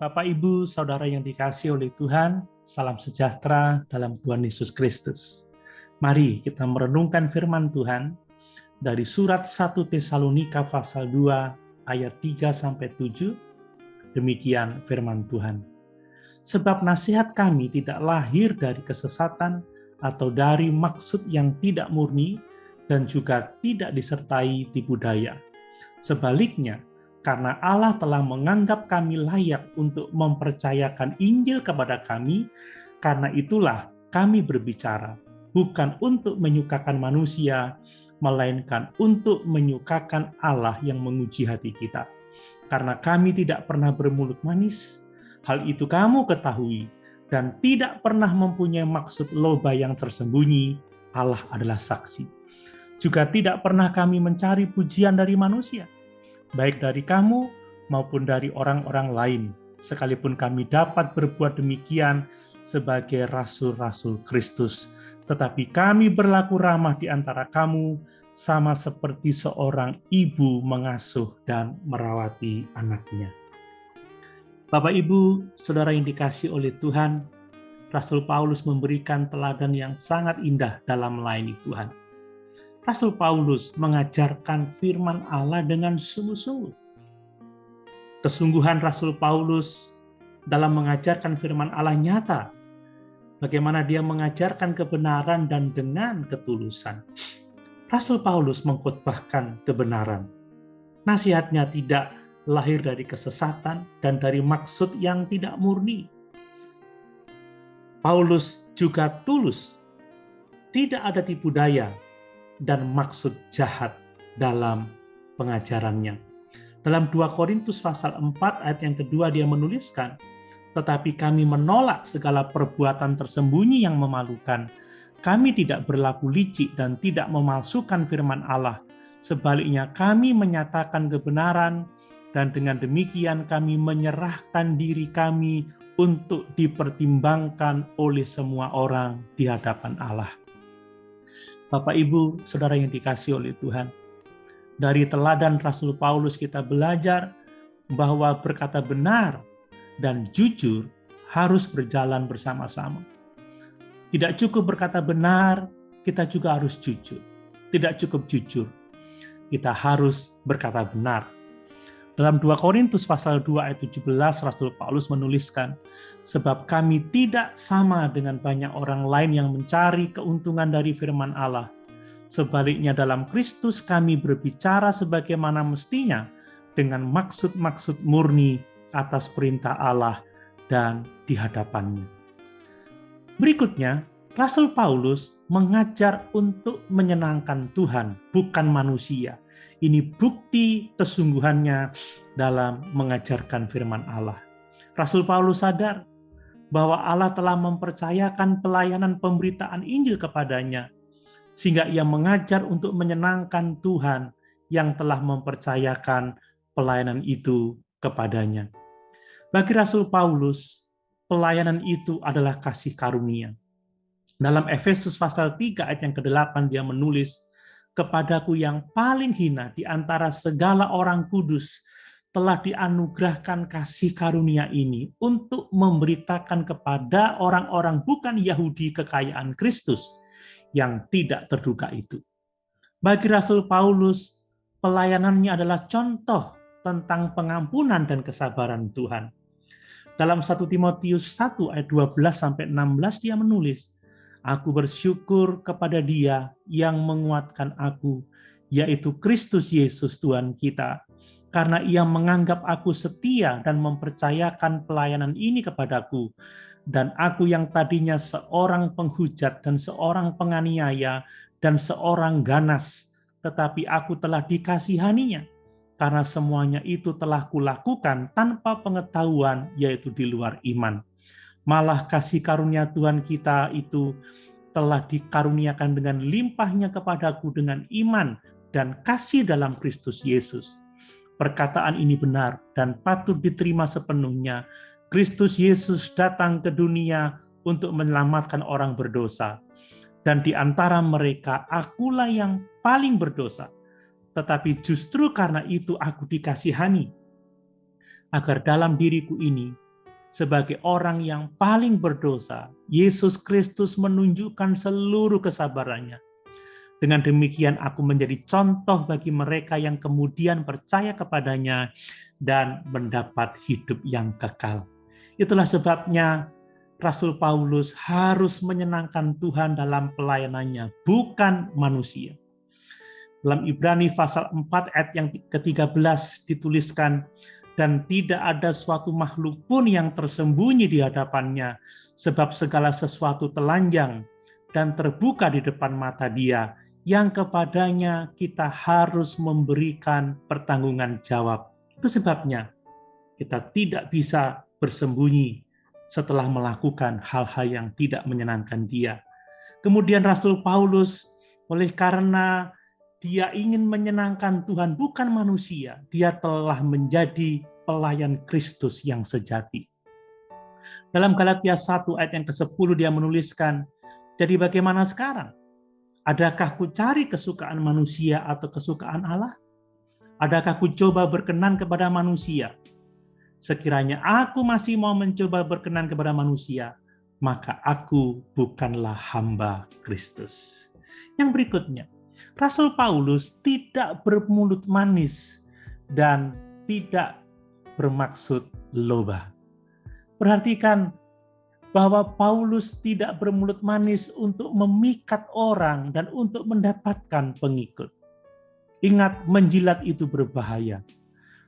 Bapak, Ibu, Saudara yang dikasihi oleh Tuhan, salam sejahtera dalam Tuhan Yesus Kristus. Mari kita merenungkan firman Tuhan dari surat 1 Tesalonika pasal 2 ayat 3-7. Demikian firman Tuhan. Sebab nasihat kami tidak lahir dari kesesatan atau dari maksud yang tidak murni dan juga tidak disertai tipu daya. Sebaliknya, karena Allah telah menganggap kami layak untuk mempercayakan Injil kepada kami, karena itulah kami berbicara, bukan untuk menyukakan manusia, melainkan untuk menyukakan Allah yang menguji hati kita. Karena kami tidak pernah bermulut manis, hal itu kamu ketahui, dan tidak pernah mempunyai maksud loba yang tersembunyi, Allah adalah saksi. Juga tidak pernah kami mencari pujian dari manusia, baik dari kamu maupun dari orang-orang lain, sekalipun kami dapat berbuat demikian sebagai rasul-rasul Kristus. Tetapi kami berlaku ramah di antara kamu, sama seperti seorang ibu mengasuh dan merawati anaknya. Bapak, Ibu, Saudara yang dikasihi oleh Tuhan, Rasul Paulus memberikan teladan yang sangat indah dalam melayani Tuhan. Rasul Paulus mengajarkan firman Allah dengan sungguh-sungguh. Kesungguhan Rasul Paulus dalam mengajarkan firman Allah nyata. Bagaimana dia mengajarkan kebenaran dan dengan ketulusan. Rasul Paulus mengkhotbahkan kebenaran. Nasihatnya tidak lahir dari kesesatan dan dari maksud yang tidak murni. Paulus juga tulus. Tidak ada tipu daya dan maksud jahat dalam pengajarannya. Dalam 2 Korintus pasal 4 ayat yang kedua dia menuliskan, tetapi kami menolak segala perbuatan tersembunyi yang memalukan. Kami tidak berlaku licik dan tidak memalsukan firman Allah. Sebaliknya kami menyatakan kebenaran dan dengan demikian kami menyerahkan diri kami untuk dipertimbangkan oleh semua orang di hadapan Allah. Bapak, Ibu, Saudara yang dikasihi oleh Tuhan, dari teladan Rasul Paulus kita belajar bahwa berkata benar dan jujur harus berjalan bersama-sama. Tidak cukup berkata benar, kita juga harus jujur. Tidak cukup jujur, kita harus berkata benar. Dalam 2 Korintus pasal 2 ayat 17, Rasul Paulus menuliskan, sebab kami tidak sama dengan banyak orang lain yang mencari keuntungan dari firman Allah. Sebaliknya dalam Kristus kami berbicara sebagaimana mestinya dengan maksud-maksud murni atas perintah Allah dan di hadapannya. Berikutnya, Rasul Paulus mengajar untuk menyenangkan Tuhan, bukan manusia. Ini bukti kesungguhannya dalam mengajarkan firman Allah. Rasul Paulus sadar bahwa Allah telah mempercayakan pelayanan pemberitaan Injil kepadanya, sehingga ia mengajar untuk menyenangkan Tuhan yang telah mempercayakan pelayanan itu kepadanya. Bagi Rasul Paulus, pelayanan itu adalah kasih karunia. Dalam Efesus pasal 3 ayat yang ke-8 dia menulis, kepadaku yang paling hina di antara segala orang kudus telah dianugerahkan kasih karunia ini untuk memberitakan kepada orang-orang bukan Yahudi kekayaan Kristus yang tidak terduga itu. Bagi Rasul Paulus, pelayanannya adalah contoh tentang pengampunan dan kesabaran Tuhan. Dalam 1 Timotius 1 ayat 12-16 dia menulis, aku bersyukur kepada Dia yang menguatkan aku, yaitu Kristus Yesus Tuhan kita, karena Ia menganggap aku setia dan mempercayakan pelayanan ini kepadaku. Dan aku yang tadinya seorang penghujat dan seorang penganiaya dan seorang ganas, tetapi aku telah dikasihaninya, karena semuanya itu telah kulakukan tanpa pengetahuan, yaitu di luar iman. Malah kasih karunia Tuhan kita itu telah dikaruniakan dengan limpahnya kepadaku dengan iman dan kasih dalam Kristus Yesus. Perkataan ini benar dan patut diterima sepenuhnya. Kristus Yesus datang ke dunia untuk menyelamatkan orang berdosa. Dan di antara mereka, akulah yang paling berdosa. Tetapi justru karena itu aku dikasihani, agar dalam diriku ini sebagai orang yang paling berdosa, Yesus Kristus menunjukkan seluruh kesabarannya. Dengan demikian aku menjadi contoh bagi mereka yang kemudian percaya kepadanya dan mendapat hidup yang kekal. Itulah sebabnya Rasul Paulus harus menyenangkan Tuhan dalam pelayanannya, bukan manusia. Dalam Ibrani pasal 4 ayat yang ke-13 dituliskan, dan tidak ada suatu makhluk pun yang tersembunyi di hadapannya, sebab segala sesuatu telanjang dan terbuka di depan mata Dia, yang kepadanya kita harus memberikan pertanggungan jawab. Itu sebabnya kita tidak bisa bersembunyi setelah melakukan hal-hal yang tidak menyenangkan Dia. Kemudian Rasul Paulus, oleh karena dia ingin menyenangkan Tuhan bukan manusia, dia telah menjadi pelayan Kristus yang sejati. Dalam Galatia 1 ayat yang ke-10 dia menuliskan, jadi bagaimana sekarang? Adakah ku cari kesukaan manusia atau kesukaan Allah? Adakah ku coba berkenan kepada manusia? Sekiranya aku masih mau mencoba berkenan kepada manusia, maka aku bukanlah hamba Kristus. Yang berikutnya, Rasul Paulus tidak bermulut manis dan tidak bermaksud loba. Perhatikan bahwa Paulus tidak bermulut manis untuk memikat orang dan untuk mendapatkan pengikut. Ingat, menjilat itu berbahaya.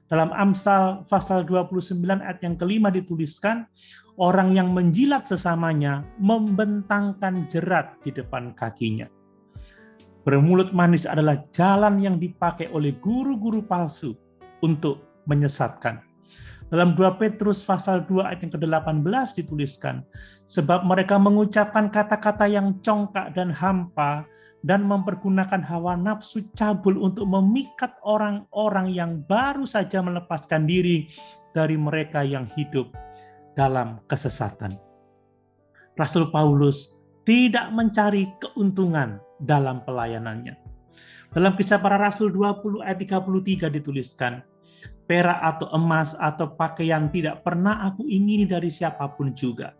Dalam Amsal pasal 29 ayat yang kelima dituliskan, orang yang menjilat sesamanya membentangkan jerat di depan kakinya. Bermulut manis adalah jalan yang dipakai oleh guru-guru palsu untuk menyesatkan. Dalam 2 Petrus pasal 2 ayat yang ke-18 dituliskan, sebab mereka mengucapkan kata-kata yang congkak dan hampa dan mempergunakan hawa nafsu cabul untuk memikat orang-orang yang baru saja melepaskan diri dari mereka yang hidup dalam kesesatan. Rasul Paulus tidak mencari keuntungan dalam pelayanannya. Dalam Kisah Para Rasul 20 ayat 33 dituliskan, perak atau emas atau pakaian tidak pernah aku ingini dari siapapun juga.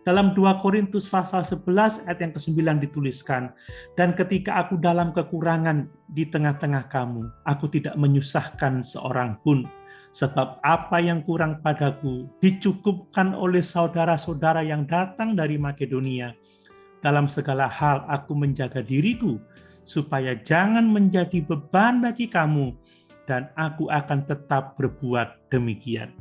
Dalam 2 Korintus pasal 11 ayat yang ke-9 dituliskan, dan ketika aku dalam kekurangan di tengah-tengah kamu, aku tidak menyusahkan seorang pun, sebab apa yang kurang padaku dicukupkan oleh saudara-saudara yang datang dari Makedonia. Dalam segala hal aku menjaga diriku, supaya jangan menjadi beban bagi kamu, dan aku akan tetap berbuat demikian.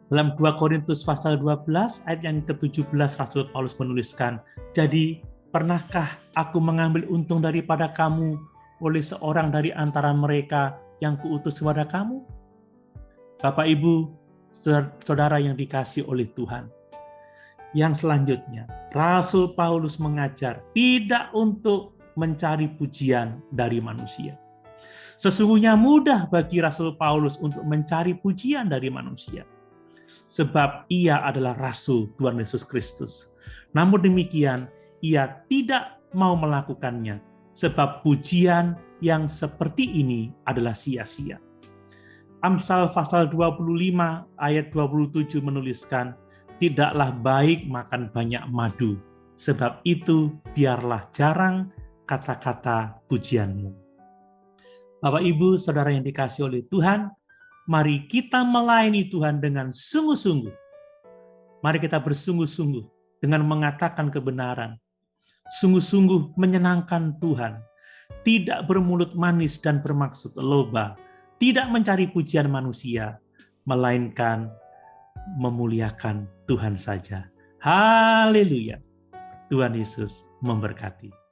Dalam 2 Korintus pasal 12 ayat yang ke-17 Rasul Paulus menuliskan, jadi pernahkah aku mengambil untung daripada kamu oleh seorang dari antara mereka yang kuutus kepada kamu? Bapak, Ibu, saudara yang dikasihi oleh Tuhan. Yang selanjutnya, Rasul Paulus mengajar tidak untuk mencari pujian dari manusia. Sesungguhnya mudah bagi Rasul Paulus untuk mencari pujian dari manusia, sebab ia adalah Rasul Tuhan Yesus Kristus. Namun demikian, ia tidak mau melakukannya, sebab pujian yang seperti ini adalah sia-sia. Amsal pasal 25 ayat 27 menuliskan, tidaklah baik makan banyak madu, sebab itu biarlah jarang kata-kata pujianmu. Bapak, Ibu, saudara yang dikasihi oleh Tuhan, mari kita melayani Tuhan dengan sungguh-sungguh. Mari kita bersungguh-sungguh dengan mengatakan kebenaran. Sungguh-sungguh menyenangkan Tuhan. Tidak bermulut manis dan bermaksud loba. Tidak mencari pujian manusia, melainkan memuliakan Tuhan saja. Haleluya. Tuhan Yesus memberkati.